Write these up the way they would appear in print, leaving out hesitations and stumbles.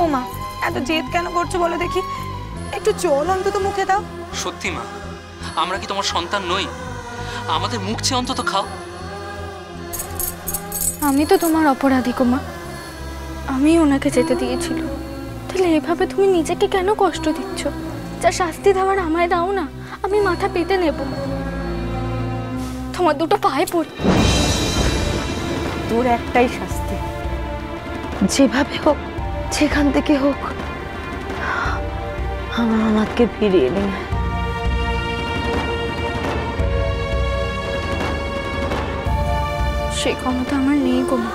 ও মা, এত জেদ কেন করছো বলো দেখি? একটু জল অন্তত মুখে দাও। সত্যি মা, আমরা কি তোমার সন্তান নই? আমাদের মুখ চেয়ে অন্তত খাও। আমি তো তোমার অপরাধী গো মা, আমি ওনাকে যেতে দিয়েছিল। তাহলে এভাবে তুমি নিজেকে কেন কষ্ট দিচ্ছ? যা শাস্তি দেওয়ার আমায় দাও না, আমি মাথা পেতে নেব। তোমার দুটো পায়ে পড়ি। তোর একটাই শাস্তি, যেভাবে হোক, যেখান থেকে হোক, আমার আমাকে ফিরিয়ে নিয়ে। সে ক্ষমতা আমার নেই গো মা,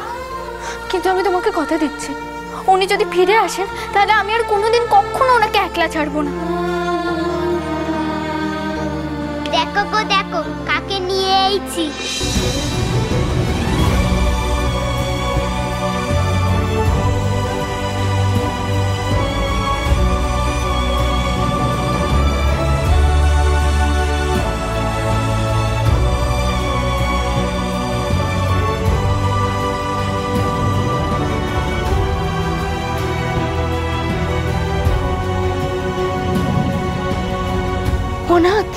কিন্তু আমি তোমাকে কথা দিচ্ছি, উনি যদি ফিরে আসেন তাহলে আমি আর কোনোদিন কখনো ওনাকে একলা ছাড়বো না। দেখো গো দেখো, কাকে নিয়ে এসেছি। অনাথ,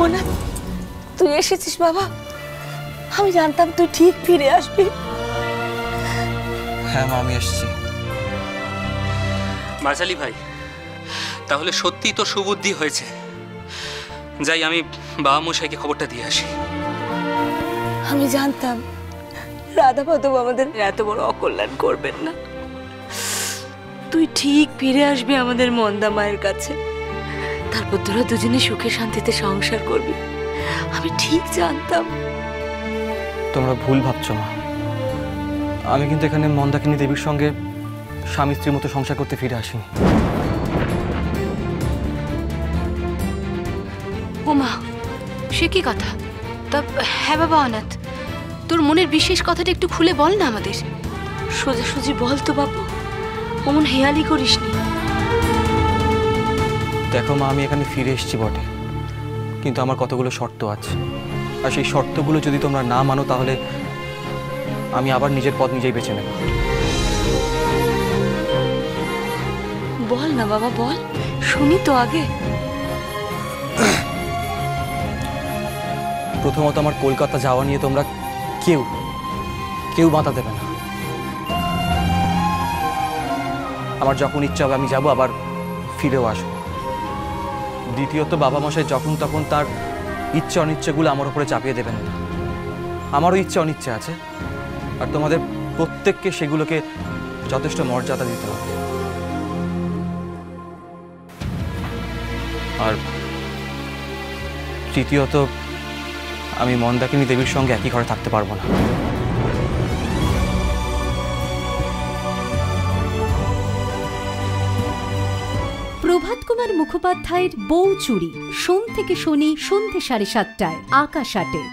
অনাথ, তুই এসেছিস বাবা। আমি জানতাম তুই ঠিক ফিরে আসবি। হ্যাঁ মা, আমি এসেছি। মাঝালি ভাই, তাহলে সত্যি তো সুবুদ্ধি হয়েছে। যাই, আমি বাবা মশাইকে খবরটা দিয়ে আসি। আমি জানতাম রাধাপদবাবু আমাদের এত বড় অকল্যাণ করবেন না। তুই ঠিক ফিরে আসবি আমাদের মন্দা মায়ের কাছে, তারপর তোরা দুজনে সুখে শান্তিতে সংসার করবি। আমি ঠিক জানতাম। তোমরা ভুল ভাবছো মা, আমি কিন্তু এখানে মন্দাকিনী দেবীর সঙ্গে স্বামী স্ত্রীর মতো সংসার করতে ফিরে আসিনি। ওমা, সে কি কথা? তা হ্যাঁ বাবা অনাথ, তোর মনের বিশেষ কথাটা একটু খুলে বল না আমাদের। সোজাসুজি বল তো বাবু, অমন হেয়ালি করিসনি। দেখো মা, আমি এখানে ফিরে এসেছি বটে, কিন্তু আমার কতগুলো শর্ত আছে, আর সেই শর্তগুলো যদি তোমরা না মানো তাহলে আমি আবার নিজের পথ নিজেই বেছে নেব। বল না বাবা, বল, শুনি তো আগে। প্রথমত, আমার কলকাতা যাওয়া নিয়ে তোমরা কেউ বাধা দেবে না। আমার যখন ইচ্ছা হবে আমি যাব, আবার ফিরেও আসবো। দ্বিতীয়ত, বাবা মশাই যখন তখন তার ইচ্ছে অনিচ্ছেগুলো আমার উপরে চাপিয়ে দেবেন না। আমারও ইচ্ছে অনিচ্ছে আছে, আর তোমাদের প্রত্যেককে সেগুলোকে যথেষ্ট মর্যাদা দিতে হবে। আর তৃতীয়ত, আমি মন্দাকিনী দেবীর সঙ্গে একই ঘরে থাকতে পারবো না। প্রভাত কুমার মুখোপাধ্যায়ের বউ চুরি, সোম থেকে শনি সন্ধ্যে 7:30টায়, আকাশ 8-এ।